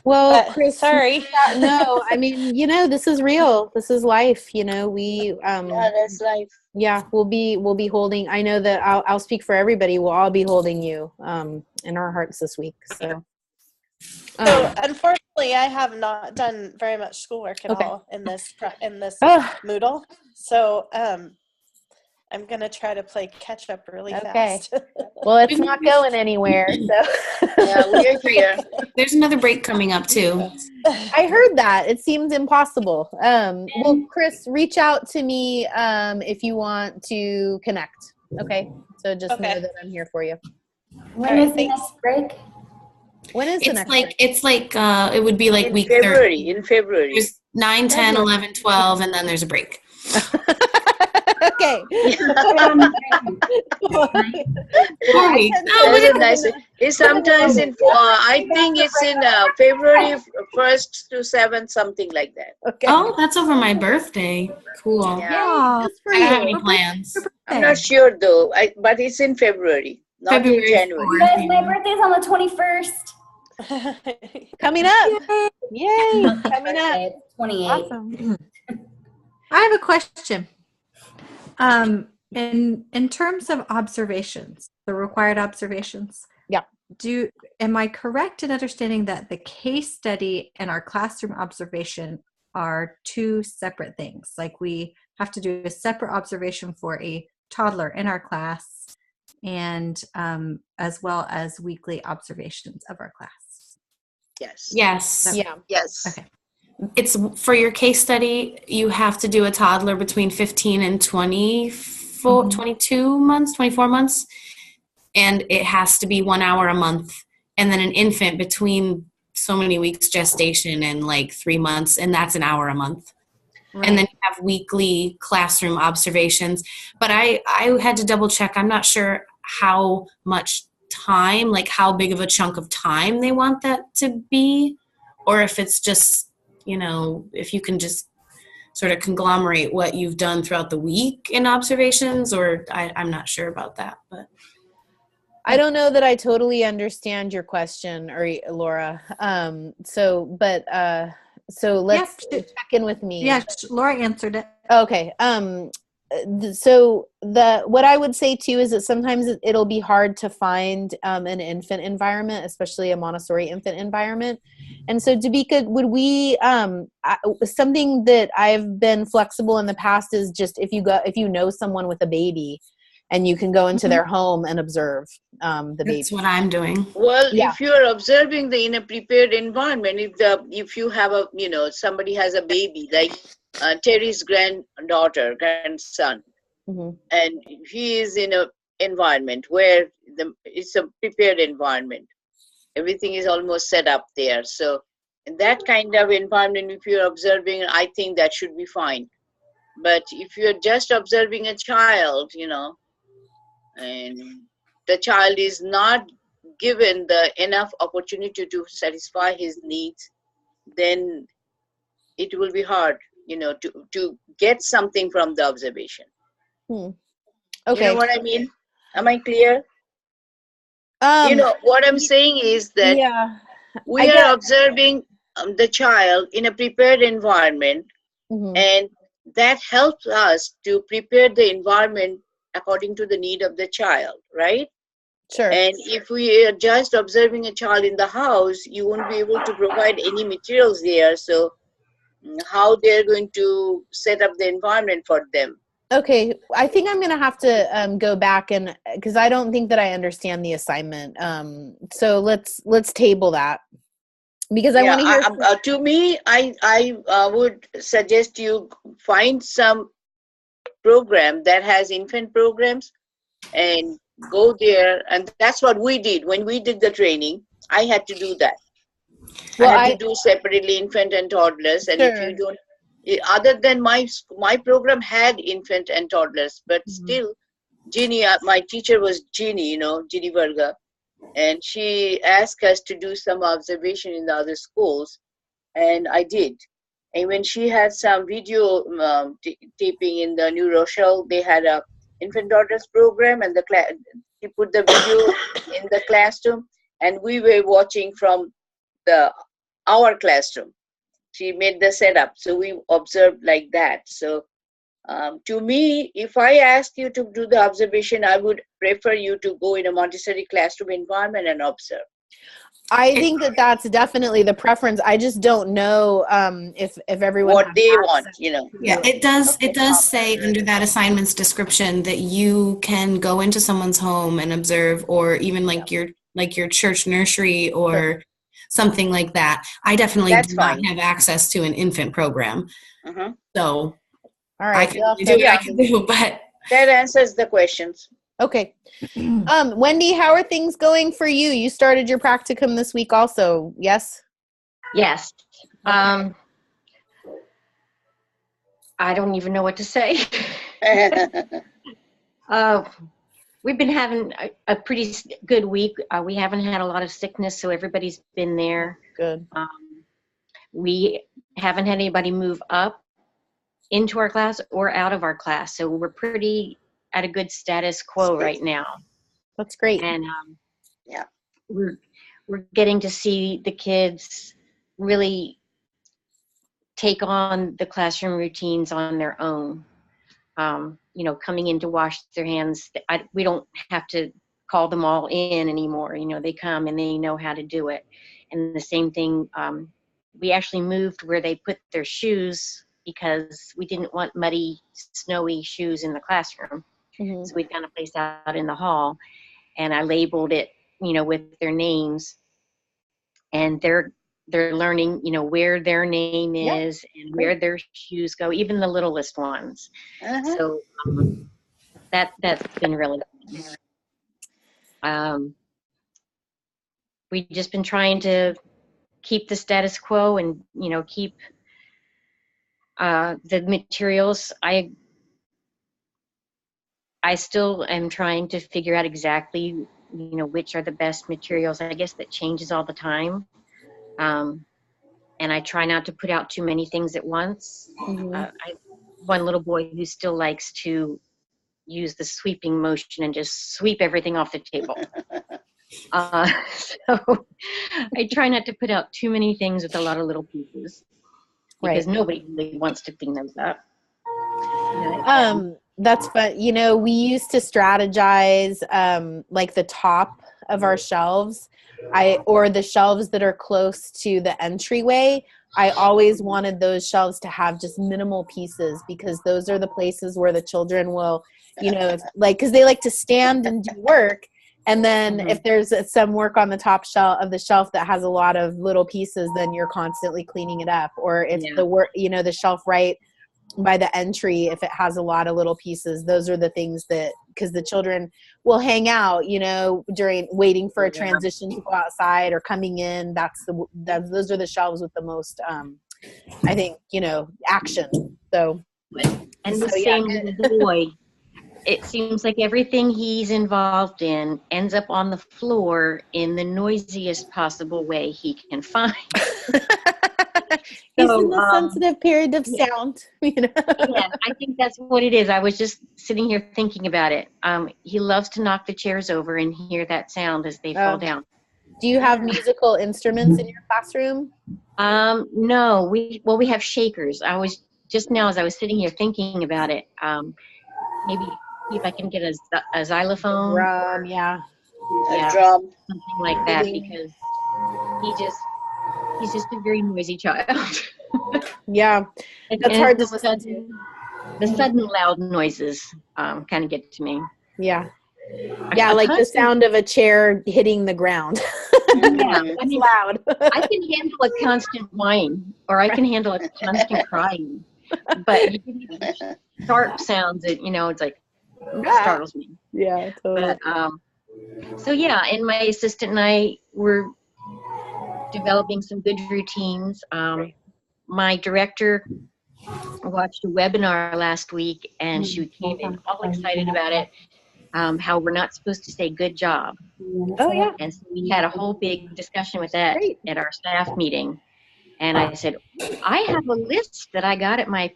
Well, Chris, sorry. No, I mean, this is real. This is life. We that's life. Yeah, we'll be holding. I know that I'll speak for everybody. We'll all be holding you in our hearts this week. So unfortunately, I have not done very much schoolwork at all in this Moodle. So I'm gonna try to play catch up really fast. Well, it's not going anywhere. So yeah, we are here. There's another break coming up too. I heard that. It seems impossible. Well, Chris, reach out to me if you want to connect. Okay. So just know that I'm here for you. When is the next break? When is the next break? It's like it would be like In week February. 30. In February. There's 9, 10, 11, 12, and then there's a break. Okay. 4 weeks. It's sometimes in, I think it's in February 1st to 7th, something like that. Okay. Oh, that's over my birthday. Cool. Yeah. Just for I don't have you. any plans. I'm not sure though, but it's in February, not February in January. You guys, my birthday's on the 21st. Coming up. Yay. Coming up. It's 28. Awesome. I have a question. In terms of observations, the required observations. Yeah. Am I correct in understanding that the case study and our classroom observation are two separate things? Like we have to do a separate observation for a toddler in our class and as well as weekly observations of our class. Yes. Yes. Yeah. Yes. Okay. It's for your case study, you have to do a toddler between 15 and 22 months, 24 months. And it has to be 1 hour a month. And then an infant between so many weeks gestation and like 3 months. And that's an hour a month. Right. And then you have weekly classroom observations. But I had to double check. I'm not sure how much time, like how big of a chunk of time they want that to be. Or if it's just, if you can just sort of conglomerate what you've done throughout the week in observations, or I'm not sure about that. But I don't know that I totally understand your question, or Laura. So let's check in with me. Yeah, Laura answered it. Okay. So what I would say too is that sometimes it'll be hard to find an infant environment, especially a Montessori infant environment. And so, Dabika, would we something that I've been flexible in the past is just if you know someone with a baby, and you can go into their home and observe the baby. That's what I'm doing. Well, if you're observing in a prepared environment, if you have somebody has a baby, like Terry's grandson, and he is in an environment where it's a prepared environment. Everything is almost set up there. So in that kind of environment, if you're observing, I think that should be fine. But if you're just observing a child, and the child is not given enough opportunity to satisfy his needs, then it will be hard, to get something from the observation. Okay. You know what I mean? Am I clear? What I'm saying is that we are observing the child in a prepared environment, and that helps us to prepare the environment according to the need of the child, right? Sure. And if we are just observing a child in the house, you won't be able to provide any materials there. So how they're going to set up the environment for them? Okay, I think I'm going to have to go back because I don't think that I understand the assignment. So let's table that because I want to hear. To me, I would suggest you find some program that has infant programs and go there. And that's what we did when we did the training. I had to do that. Well, I had to do separately infant and toddlers. And if you don't, other than my program had infant and toddlers, but still, Ginny, my teacher was Ginny, Ginny Varga, and she asked us to do some observation in the other schools, and I did. And when she had some video taping in the New Rochelle, they had a infant toddlers program, and she put the video in the classroom, and we were watching from our classroom. She made the setup, so we observed like that. So to me, if I ask you to do the observation, I would prefer you to go in a Montessori classroom environment and observe. I think that that's definitely the preference. I just don't know if everyone what has they access want, Yeah, it does. It does say under that assignment's description that you can go into someone's home and observe, or even like your church nursery or something like that. I definitely do not have access to an infant program, so all right, I can only do what I can do. But that answers the questions. Okay. Wendy, how are things going for you? You started your practicum this week also, yes? Yes. I don't even know what to say. We've been having a pretty good week. We haven't had a lot of sickness, so everybody's been there. Good. We haven't had anybody move up into our class or out of our class, so we're pretty at a good status quo right now. That's great. And we're getting to see the kids really take on the classroom routines on their own. Coming in to wash their hands, we don't have to call them all in anymore. They come and they know how to do it. And the same thing, we actually moved where they put their shoes because we didn't want muddy, snowy shoes in the classroom. So we found a place out in the hall, and I labeled it, with their names, and they're learning, where their name is and where their shoes go, even the littlest ones. So that's been really good. We've just been trying to keep the status quo and, keep the materials. I still am trying to figure out exactly, which are the best materials. I guess that changes all the time. And I try not to put out too many things at once. I have one little boy who still likes to use the sweeping motion and just sweep everything off the table. So I try not to put out too many things with a lot of little pieces, because nobody really wants to clean those up. That's fun. We used to strategize like the top of our shelves, or the shelves that are close to the entryway. I always wanted those shelves to have just minimal pieces, because those are the places where the children will, because they like to stand and do work. And then if there's some work on the top shelf of the shelf that has a lot of little pieces, then you're constantly cleaning it up. Or if the work, the shelf right by the entry, if it has a lot of little pieces, those are the things that, because the children will hang out, during waiting for a transition to go outside or coming in. Those are the shelves with the most, I think, action. So, and the same boy, it seems like everything he's involved in ends up on the floor in the noisiest possible way he can find. He's in the sensitive period of sound. Yeah, I think that's what it is. I was just sitting here thinking about it. He loves to knock the chairs over and hear that sound as they fall down. Do you have musical instruments in your classroom? No, we have shakers. I was just now, as I was sitting here thinking about it, maybe see if I can get a xylophone. Drum, a drum, something like that, because he's just a very noisy child. That's hard to listen to. The sudden loud noises kind of get to me. Like the sound of a chair hitting the ground. It's loud. I can handle a constant whine, or I can handle a constant crying, but sharp sounds, it's like, startles me. Yeah, totally. But, and my assistant and I were developing some good routines. My director watched a webinar last week, and she came in all excited about it, how we're not supposed to say good job. Oh, yeah. And so we had a whole big discussion with that at our staff meeting. And I said, I have a list that I got at my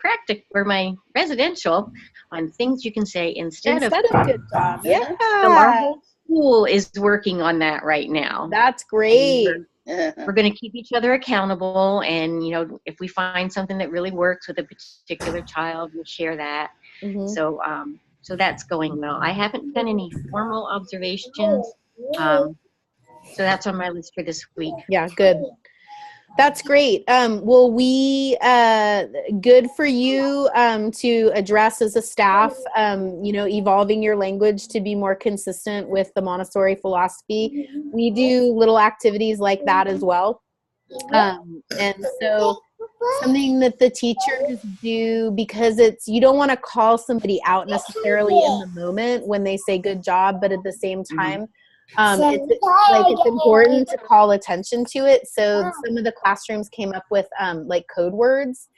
my residential on things you can say instead of good job. Yeah. So our whole school is working on that right now. That's great. We're going to keep each other accountable, and if we find something that really works with a particular child, we'll share that. So so that's going well. I haven't done any formal observations. So that's on my list for this week. Yeah, good. That's great. Well, good for you to address as a staff, evolving your language to be more consistent with the Montessori philosophy. We do little activities like that as well. And so something that the teachers do, because you don't want to call somebody out necessarily in the moment when they say good job, but at the same time, it's important to call attention to it. So some of the classrooms came up with like code words,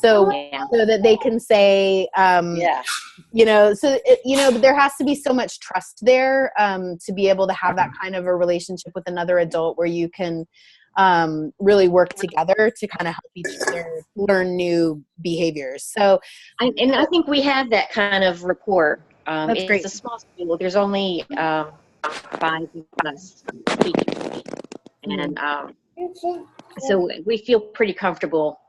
so that they can say, but there has to be so much trust there to be able to have that kind of a relationship with another adult where you can really work together to kind of help each other learn new behaviors. So, I think we have that kind of rapport. That's great. It's a small school. There's only 5 of us teachers, and so we feel pretty comfortable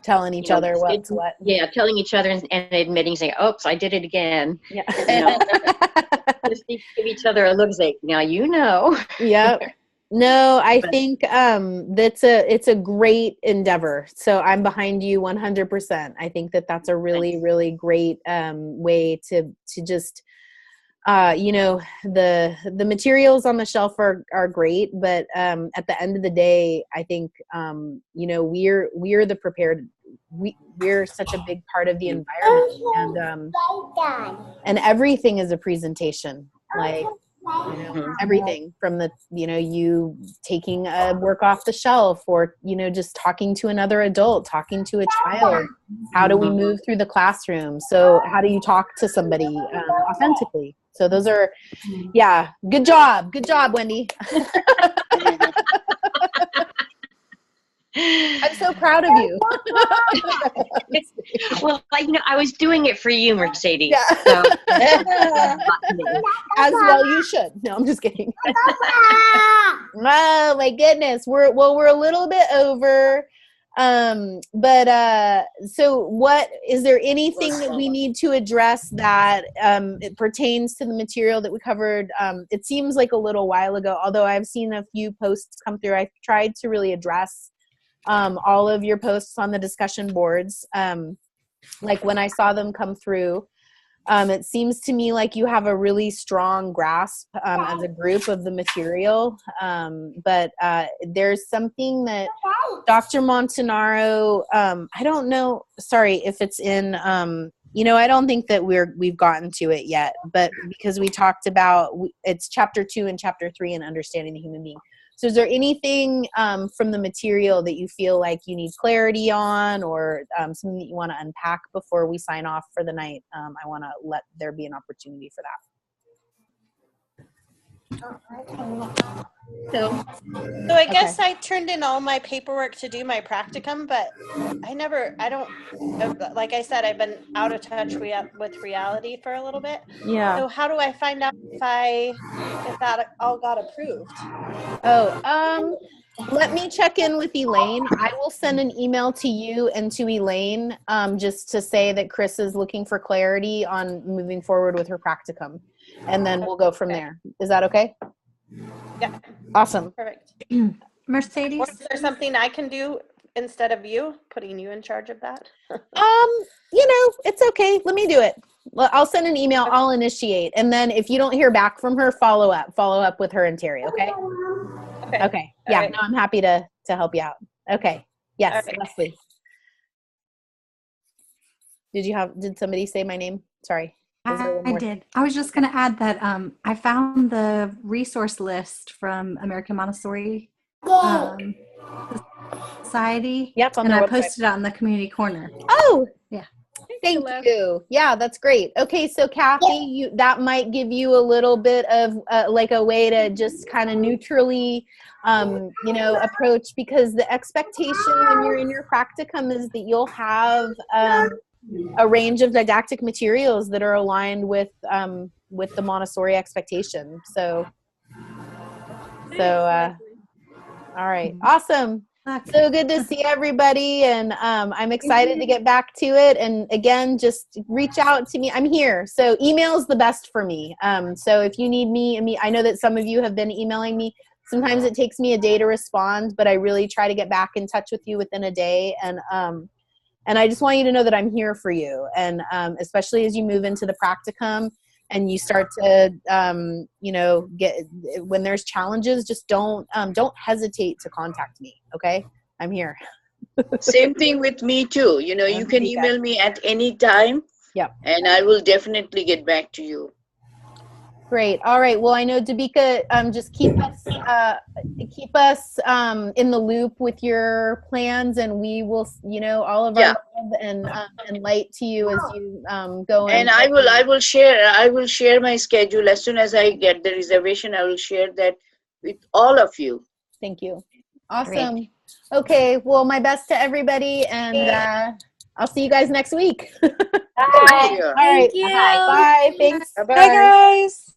telling each other what's what. Yeah, telling each other and admitting, saying, "Oops, I did it again." Yeah. Just give each other a look, like, now you know. Yep. No, I think it's a great endeavor. So I'm behind you 100%. I think that's a really, really great way to just the materials on the shelf are great, but at the end of the day, I think we're the prepared. We're such a big part of the environment, and everything is a presentation. Like, everything from you taking a work off the shelf, or just talking to another adult, talking to a child. How do we move through the classroom? So how do you talk to somebody authentically? So those are, good job, Wendy. I'm so proud of you. Well, I was doing it for you, Mercedes. Yeah. So. As well you should. No, I'm just kidding. Oh my goodness. We're a little bit over. So what, is there anything that we need to address that it pertains to the material that we covered? It seems like a little while ago, although I've seen a few posts come through. I've tried to really address all of your posts on the discussion boards. Like when I saw them come through, it seems to me like you have a really strong grasp as a group of the material. But there's something that Dr. Montanaro, I don't know, sorry if it's in, I don't think that we've gotten to it yet, but because we talked about, it's chapter 2 and chapter 3 in Understanding the Human Being. So is there anything from the material that you feel like you need clarity on, or something that you want to unpack before we sign off for the night? I want to let there be an opportunity for that. So I guess I turned in all my paperwork to do my practicum, but like I said, I've been out of touch with reality for a little bit. Yeah. So how do I find out if that all got approved? Let me check in with Elaine. I will send an email to you and to Elaine just to say that Chris is looking for clarity on moving forward with her practicum. And then we'll go from there. Is that okay? Yeah. Awesome. Perfect. Mercedes? Or is there something I can do instead of you, putting you in charge of that? It's okay. Let me do it. Well, I'll send an email. Okay. I'll initiate. And then if you don't hear back from her, follow up with her and Terry. Okay. Okay. Yeah. Right. No, I'm happy to help you out. Okay. Yes. Right. Leslie. Did somebody say my name? Sorry. I did. I was just going to add that I found the resource list from American Montessori Society. Yep. And I posted it on the community corner. Oh, yeah. Thank you. Yeah, that's great. Okay, so Kathy, that might give you a little bit of like a way to just kind of neutrally, approach, because the expectation when you're in your practicum is that you'll have a range of didactic materials that are aligned with the Montessori expectation. So all right, awesome. So good to see everybody, and I'm excited to get back to it. And again, just reach out to me. I'm here. So email is the best for me. So if you need me, I know that some of you have been emailing me. Sometimes it takes me a day to respond, but I really try to get back in touch with you within a day. And I just want you to know that I'm here for you. And especially as you move into the practicum and you start to, when there's challenges, just don't hesitate to contact me. Okay. I'm here. Same thing with me too. You can email me at any time. Yep. And I will definitely get back to you. Great. All right. Well, I know Dabika, just keep us in the loop with your plans, and we will, all of our love and light to you as you go. And I will share my schedule as soon as I get the reservation. I will share that with all of you. Thank you. Awesome. Great. Okay. Well, my best to everybody, and I'll see you guys next week. Bye. All right. Thank you. Bye. Thanks. Bye-bye. Bye, guys.